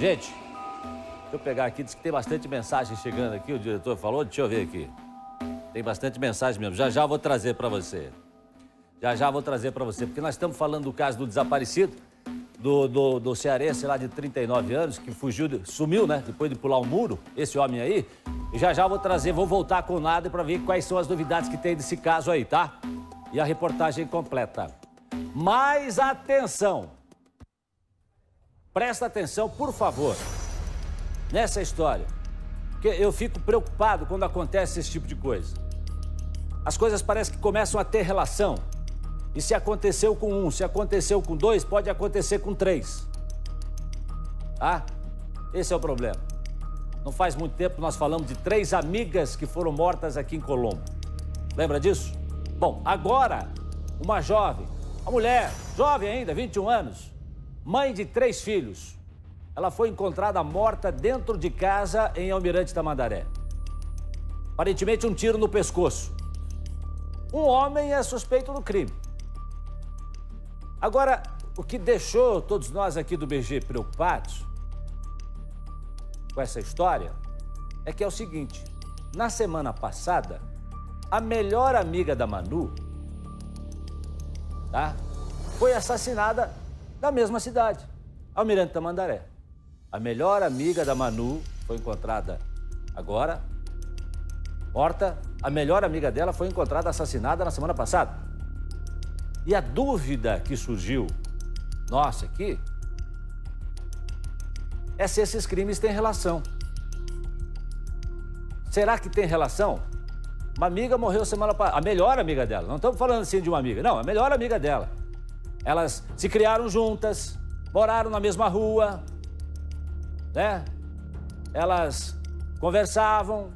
Gente, deixa eu pegar aqui, diz que tem bastante mensagem chegando aqui, o diretor falou, deixa eu ver aqui. Tem bastante mensagem mesmo, já já vou trazer para você. Já já vou trazer para você, porque nós estamos falando do caso do desaparecido, do cearense lá de 39 anos, que fugiu, sumiu, né, depois de pular um muro, esse homem aí. E já já vou trazer, vou voltar com o Nader para ver quais são as novidades que tem desse caso aí, tá? E a reportagem completa. Mas atenção! Presta atenção, por favor, nessa história. Porque eu fico preocupado quando acontece esse tipo de coisa. As coisas parecem que começam a ter relação. E se aconteceu com um, se aconteceu com dois, pode acontecer com três. Tá? Esse é o problema. Não faz muito tempo nós falamos de 3 amigas que foram mortas aqui em Colombo. Lembra disso? Bom, agora, uma jovem, uma mulher, jovem ainda, 21 anos, mãe de 3 filhos. Ela foi encontrada morta dentro de casa em Almirante Tamandaré. Aparentemente um tiro no pescoço. Um homem é suspeito do crime. Agora, o que deixou todos nós aqui do BG preocupados com essa história é que é o seguinte: na semana passada, a melhor amiga da Manu, tá, foi assassinada na mesma cidade, Almirante Tamandaré. A melhor amiga da Manu foi encontrada agora, morta. A melhor amiga dela foi encontrada assassinada na semana passada. E a dúvida que surgiu, nossa, aqui, é se esses crimes têm relação. Será que tem relação? Uma amiga morreu semana passada, a melhor amiga dela, não estamos falando assim de uma amiga, não, a melhor amiga dela. Elas se criaram juntas, moraram na mesma rua, né? Elas conversavam,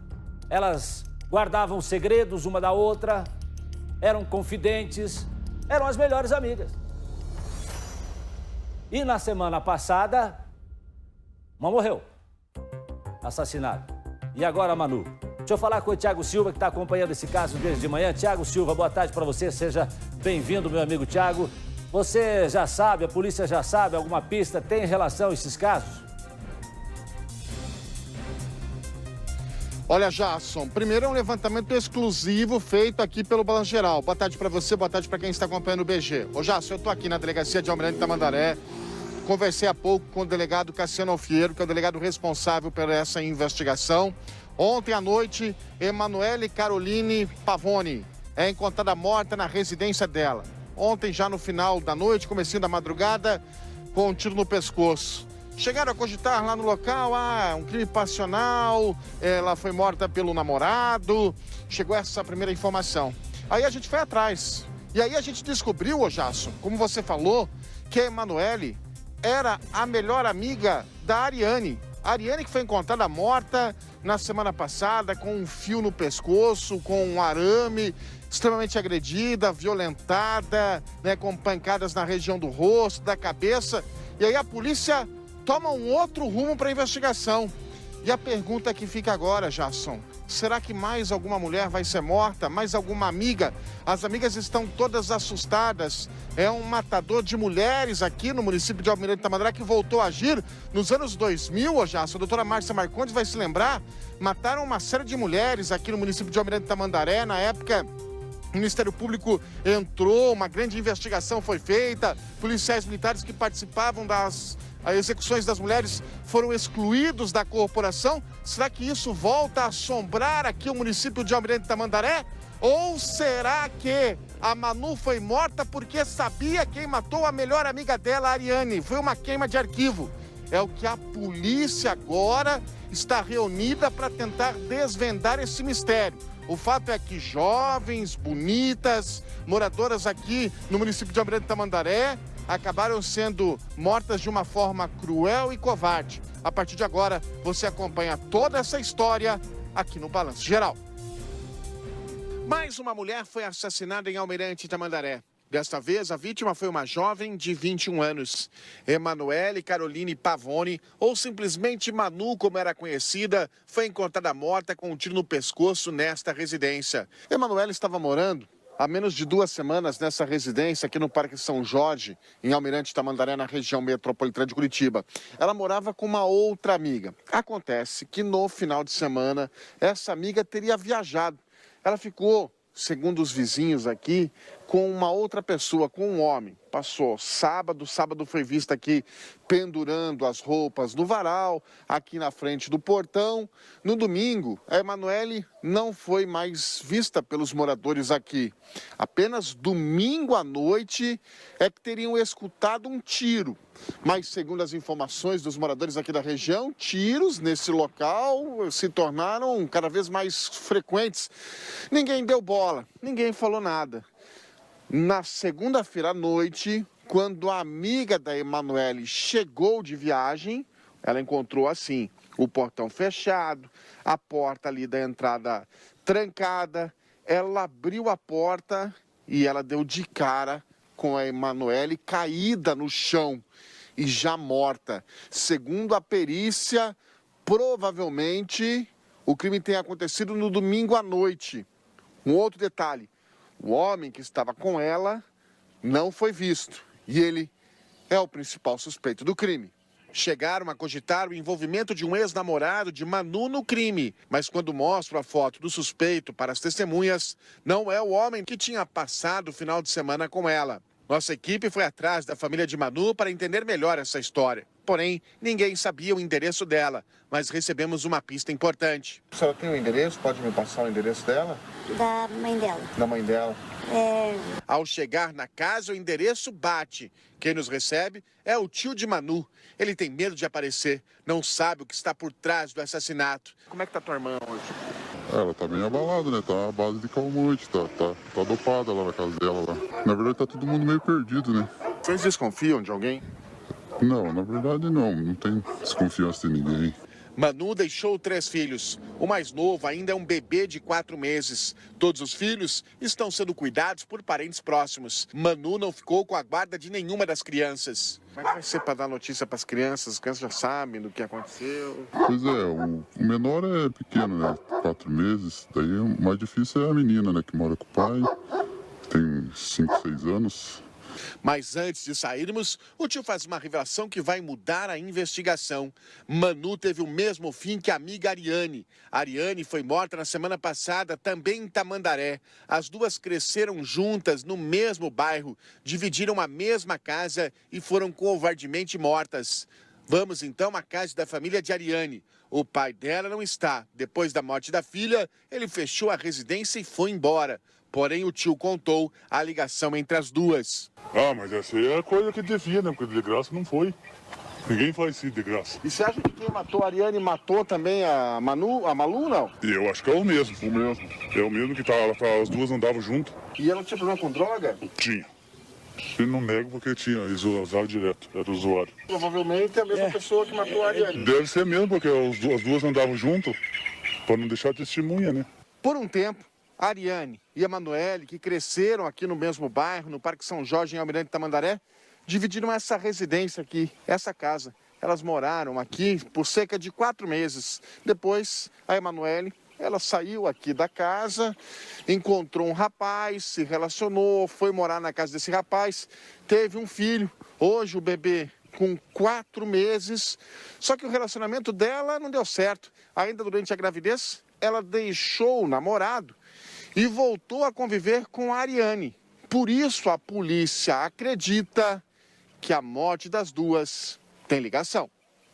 elas guardavam segredos uma da outra, eram confidentes, eram as melhores amigas. E na semana passada, uma morreu, assassinada. E agora, Manu? Deixa eu falar com o Thiago Silva, que está acompanhando esse caso desde de manhã. Thiago Silva, boa tarde para você, seja bem-vindo, meu amigo Thiago. Você já sabe, a polícia já sabe, alguma pista tem relação a esses casos? Olha, Jasson, primeiro é um levantamento exclusivo feito aqui pelo Balanço Geral. Boa tarde para você, boa tarde para quem está acompanhando o BG. Ô, Jasson, eu estou aqui na delegacia de Almirante Tamandaré. Conversei há pouco com o delegado Cassiano Alfiero, que é o delegado responsável por essa investigação. Ontem à noite, Emanuele Caroline Pavone é encontrada morta na residência dela. Ontem, já no final da noite, comecinho da madrugada, com um tiro no pescoço. Chegaram a cogitar lá no local, um crime passional, ela foi morta pelo namorado, chegou essa primeira informação. Aí a gente foi atrás, e aí a gente descobriu, ô Jasson, como você falou, que a Emanuele era a melhor amiga da Ariane. A Ariane que foi encontrada morta na semana passada, com um fio no pescoço, com um arame, extremamente agredida, violentada, né, com pancadas na região do rosto, da cabeça. E aí a polícia toma um outro rumo para a investigação. E a pergunta que fica agora, Jasson, será que mais alguma mulher vai ser morta? Mais alguma amiga? As amigas estão todas assustadas. É um matador de mulheres aqui no município de Almirante Tamandaré que voltou a agir nos anos 2000, ô Jasson. A doutora Márcia Marcondes vai se lembrar. Mataram uma série de mulheres aqui no município de Almirante Tamandaré. Na época, o Ministério Público entrou, uma grande investigação foi feita. Policiais militares que participavam das execuções das mulheres foram excluídos da corporação. Será que isso volta a assombrar aqui o município de Almirante Tamandaré? Ou será que a Manu foi morta porque sabia quem matou a melhor amiga dela, a Ariane? Foi uma queima de arquivo. É o que a polícia agora está reunida para tentar desvendar esse mistério. O fato é que jovens, bonitas, moradoras aqui no município de Almirante Tamandaré acabaram sendo mortas de uma forma cruel e covarde. A partir de agora, você acompanha toda essa história aqui no Balanço Geral. Mais uma mulher foi assassinada em Almirante Tamandaré. Desta vez, a vítima foi uma jovem de 21 anos. Emanuele Caroline Pavone, ou simplesmente Manu, como era conhecida, foi encontrada morta com um tiro no pescoço nesta residência. Emanuele estava morando há menos de 2 semanas nessa residência aqui no Parque São Jorge, em Almirante Tamandaré, na região metropolitana de Curitiba. Ela morava com uma outra amiga. Acontece que no final de semana, essa amiga teria viajado. Ela ficou, segundo os vizinhos aqui, com uma outra pessoa, com um homem. Passou sábado foi vista aqui pendurando as roupas no varal, aqui na frente do portão. No domingo, a Emanuele não foi mais vista pelos moradores aqui. Apenas domingo à noite é que teriam escutado um tiro. Mas, segundo as informações dos moradores aqui da região, tiros nesse local se tornaram cada vez mais frequentes. Ninguém deu bola, ninguém falou nada. Na segunda-feira à noite, quando a amiga da Emanuele chegou de viagem, ela encontrou assim, o portão fechado, a porta ali da entrada trancada. Ela abriu a porta e ela deu de cara com a Emanuele caída no chão e já morta. Segundo a perícia, provavelmente o crime tenha acontecido no domingo à noite. Um outro detalhe. O homem que estava com ela não foi visto e ele é o principal suspeito do crime. Chegaram a cogitar o envolvimento de um ex-namorado de Manu no crime, mas quando mostram a foto do suspeito para as testemunhas, não é o homem que tinha passado o final de semana com ela. Nossa equipe foi atrás da família de Manu para entender melhor essa história. Porém, ninguém sabia o endereço dela, mas recebemos uma pista importante. A senhora tem o endereço? Pode me passar o endereço dela? Da mãe dela. Da mãe dela. Ao chegar na casa, o endereço bate. Quem nos recebe é o tio de Manu. Ele tem medo de aparecer, não sabe o que está por trás do assassinato. Como é que tá tua irmã hoje? Ela tá bem abalada, né? Tá à base de calmante, tá dopada lá na casa dela. Lá. Na verdade, tá todo mundo meio perdido, né? Vocês desconfiam de alguém? Não, na verdade não tem desconfiança de ninguém. Manu deixou 3 filhos. O mais novo ainda é um bebê de 4 meses. Todos os filhos estão sendo cuidados por parentes próximos. Manu não ficou com a guarda de nenhuma das crianças. Como é que vai ser para dar notícia para as crianças já sabem do que aconteceu? Pois é, o menor é pequeno, né? 4 meses. Daí o mais difícil é a menina, né? Que mora com o pai. Tem 5, 6 anos. Mas antes de sairmos, o tio faz uma revelação que vai mudar a investigação. Manu teve o mesmo fim que a amiga Ariane. Ariane foi morta na semana passada, também em Tamandaré. As duas cresceram juntas no mesmo bairro, dividiram a mesma casa e foram covardemente mortas. Vamos então à casa da família de Ariane. O pai dela não está. Depois da morte da filha, ele fechou a residência e foi embora. Porém, o tio contou a ligação entre as duas. Ah, mas essa é a coisa que devia, né? Porque de graça não foi. Ninguém faz isso de graça. E você acha que quem matou a Ariane matou também a Malu, não? Eu acho que é o mesmo. É o mesmo que as duas andavam junto. E ela tinha problema com droga? Tinha. Eu não nego porque tinha, eles usavam direto, era usuário. Provavelmente é a mesma pessoa que matou a Ariane. Deve ser mesmo, porque as duas andavam junto, para não deixar testemunha, né? Por um tempo, a Ariane e a Emanuele, que cresceram aqui no mesmo bairro, no Parque São Jorge, em Almirante Tamandaré, dividiram essa residência aqui, essa casa. Elas moraram aqui por cerca de 4 meses. Depois, a Emanuele, ela saiu aqui da casa, encontrou um rapaz, se relacionou, foi morar na casa desse rapaz, teve um filho. Hoje o bebê com 4 meses, só que o relacionamento dela não deu certo. Ainda durante a gravidez, ela deixou o namorado e voltou a conviver com a Ariane. Por isso, a polícia acredita que a morte das duas tem ligação.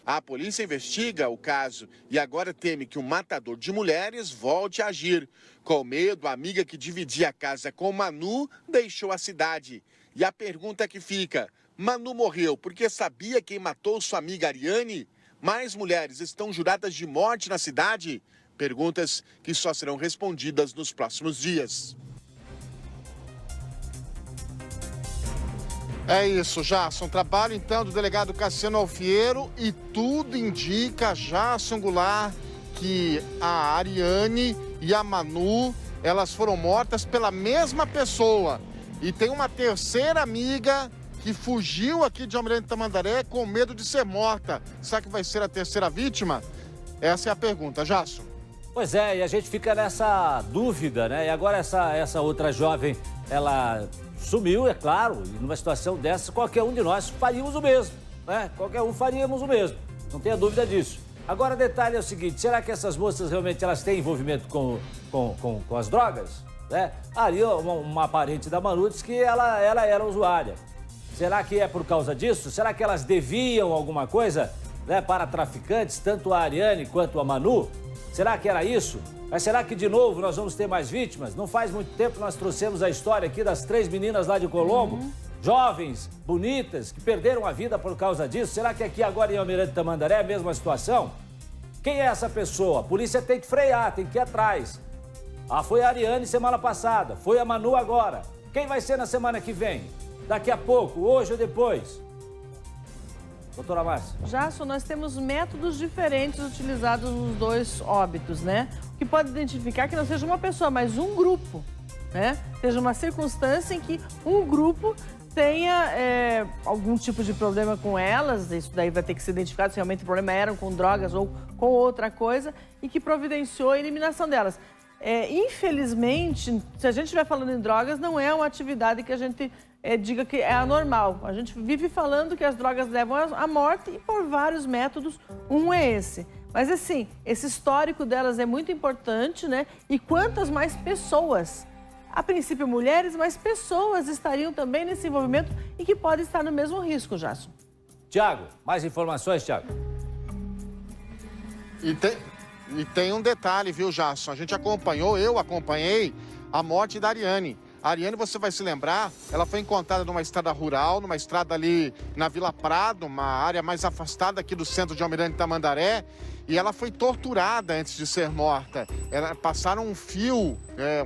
A polícia investiga o caso e agora teme que o matador de mulheres volte a agir. Com medo, a amiga que dividia a casa com Manu deixou a cidade. E a pergunta que fica: Manu morreu porque sabia quem matou sua amiga Ariane? Mais mulheres estão juradas de morte na cidade? Perguntas que só serão respondidas nos próximos dias. É isso, Jasson. Trabalho então do delegado Cassiano Alfiero e tudo indica, Jasson Goulart, que a Ariane e a Manu, elas foram mortas pela mesma pessoa. E tem uma terceira amiga que fugiu aqui de Almirante Tamandaré com medo de ser morta. Será que vai ser a terceira vítima? Essa é a pergunta, Jasson. Pois é, e a gente fica nessa dúvida, né? E agora essa outra jovem ela sumiu, é claro, e numa situação dessa, qualquer um de nós faríamos o mesmo, né? Qualquer um faríamos o mesmo, não tenha dúvida disso. Agora, detalhe é o seguinte, será que essas moças realmente elas têm envolvimento com as drogas? Né? Ali, uma parente da Manu disse que ela era usuária. Será que é por causa disso? Será que elas deviam alguma coisa, né, para traficantes, tanto a Ariane quanto a Manu? Será que era isso? Mas será que de novo nós vamos ter mais vítimas? Não faz muito tempo nós trouxemos a história aqui das 3 meninas lá de Colombo, jovens, bonitas, que perderam a vida por causa disso. Será que aqui agora em Almirante Tamandaré é a mesma situação? Quem é essa pessoa? A polícia tem que frear, tem que ir atrás. Ah, foi a Ariane semana passada, foi a Manu agora. Quem vai ser na semana que vem? Daqui a pouco, hoje ou depois? Doutora Márcia. Jasso, nós temos métodos diferentes utilizados nos 2 óbitos, né? O que pode identificar que não seja uma pessoa, mas um grupo, né? Seja uma circunstância em que um grupo tenha algum tipo de problema com elas, isso daí vai ter que ser identificado se realmente o problema era com drogas ou com outra coisa, e que providenciou a eliminação delas. Infelizmente, se a gente estiver falando em drogas, não é uma atividade que a gente diga que é anormal. A gente vive falando que as drogas levam à morte e por vários métodos, um é esse. Mas assim, esse histórico delas é muito importante, né? E quantas mais pessoas, a princípio mulheres, mas pessoas estariam também nesse envolvimento e que podem estar no mesmo risco, Jasso. Tiago, mais informações, Tiago? E tem um detalhe, viu, Jasson? A gente eu acompanhei a morte da Ariane. A Ariane, você vai se lembrar, ela foi encontrada numa estrada rural, numa estrada ali na Vila Prado, uma área mais afastada aqui do centro de Almirante Tamandaré, e ela foi torturada antes de ser morta. Passaram um fio,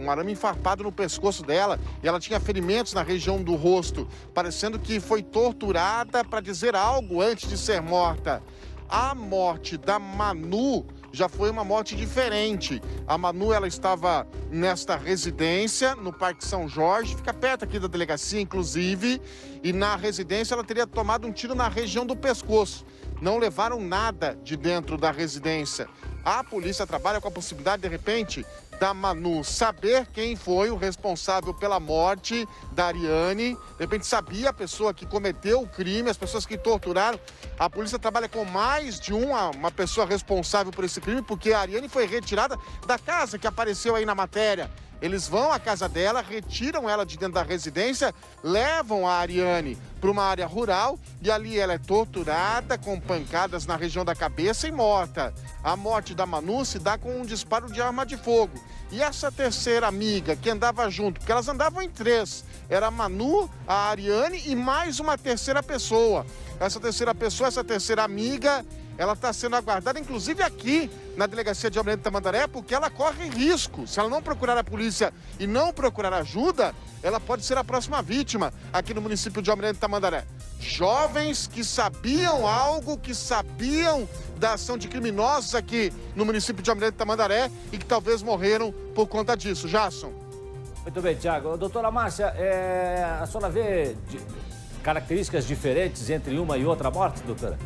um arame enfarpado no pescoço dela, e ela tinha ferimentos na região do rosto, parecendo que foi torturada para dizer algo antes de ser morta. A morte da Manu já foi uma morte diferente. A Manu, ela estava nesta residência, no Parque São Jorge, fica perto aqui da delegacia, inclusive, e na residência ela teria tomado um tiro na região do pescoço. Não levaram nada de dentro da residência. A polícia trabalha com a possibilidade, de repente, da Manu saber quem foi o responsável pela morte da Ariane. De repente sabia a pessoa que cometeu o crime, as pessoas que torturaram. A polícia trabalha com mais de uma pessoa responsável por esse crime, porque a Ariane foi retirada da casa que apareceu aí na matéria. Eles vão à casa dela, retiram ela de dentro da residência, levam a Ariane para uma área rural e ali ela é torturada com pancadas na região da cabeça e morta. A morte da Manu se dá com um disparo de arma de fogo. E essa terceira amiga que andava junto, porque elas andavam em 3, era a Manu, a Ariane e mais uma terceira pessoa. Essa terceira amiga, ela está sendo aguardada, inclusive aqui na delegacia de Almirante Tamandaré, porque ela corre risco. Se ela não procurar a polícia e não procurar ajuda, ela pode ser a próxima vítima aqui no município de Almirante Tamandaré. Jovens que sabiam algo, que sabiam da ação de criminosos aqui no município de Almirante Tamandaré e que talvez morreram por conta disso. Jasson. Muito bem, Tiago. Doutora Márcia, a senhora vê características diferentes entre uma e outra morte, doutora?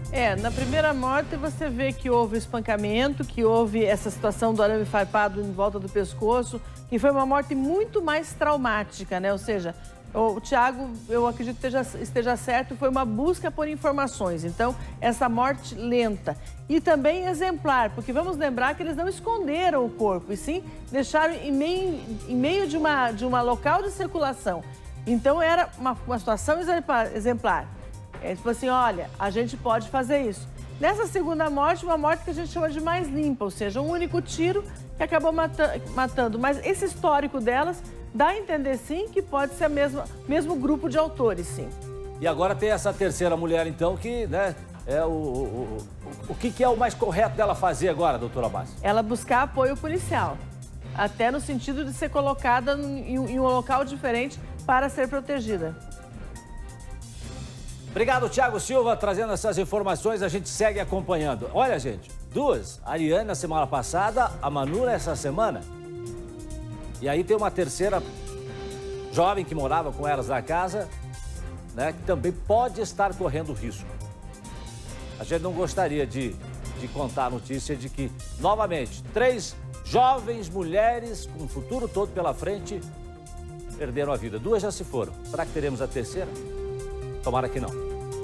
Na primeira morte você vê que houve espancamento, que houve essa situação do arame farpado em volta do pescoço, que foi uma morte muito mais traumática, né? Ou seja, o Tiago, eu acredito que esteja certo, foi uma busca por informações. Então, essa morte lenta. E também exemplar, porque vamos lembrar que eles não esconderam o corpo, e sim deixaram em meio de uma local de circulação. Então, era uma situação exemplar. Tipo assim, olha, a gente pode fazer isso. Nessa segunda morte, uma morte que a gente chama de mais limpa, ou seja, um único tiro que acabou matando. Mas esse histórico delas dá a entender, sim, que pode ser mesmo grupo de autores, sim. E agora tem essa terceira mulher, então, que, né, o que é o mais correto dela fazer agora, doutora Márcia? Ela buscar apoio policial, até no sentido de ser colocada em um local diferente para ser protegida. Obrigado, Tiago Silva, trazendo essas informações, a gente segue acompanhando. Olha, gente, 2, a Ariane na semana passada, a Manu nessa semana. E aí tem uma terceira jovem que morava com elas na casa, né, que também pode estar correndo risco. A gente não gostaria de contar a notícia de que, novamente, 3 jovens mulheres com o futuro todo pela frente perderam a vida. 2 já se foram. Será que teremos a terceira? Tomara que não.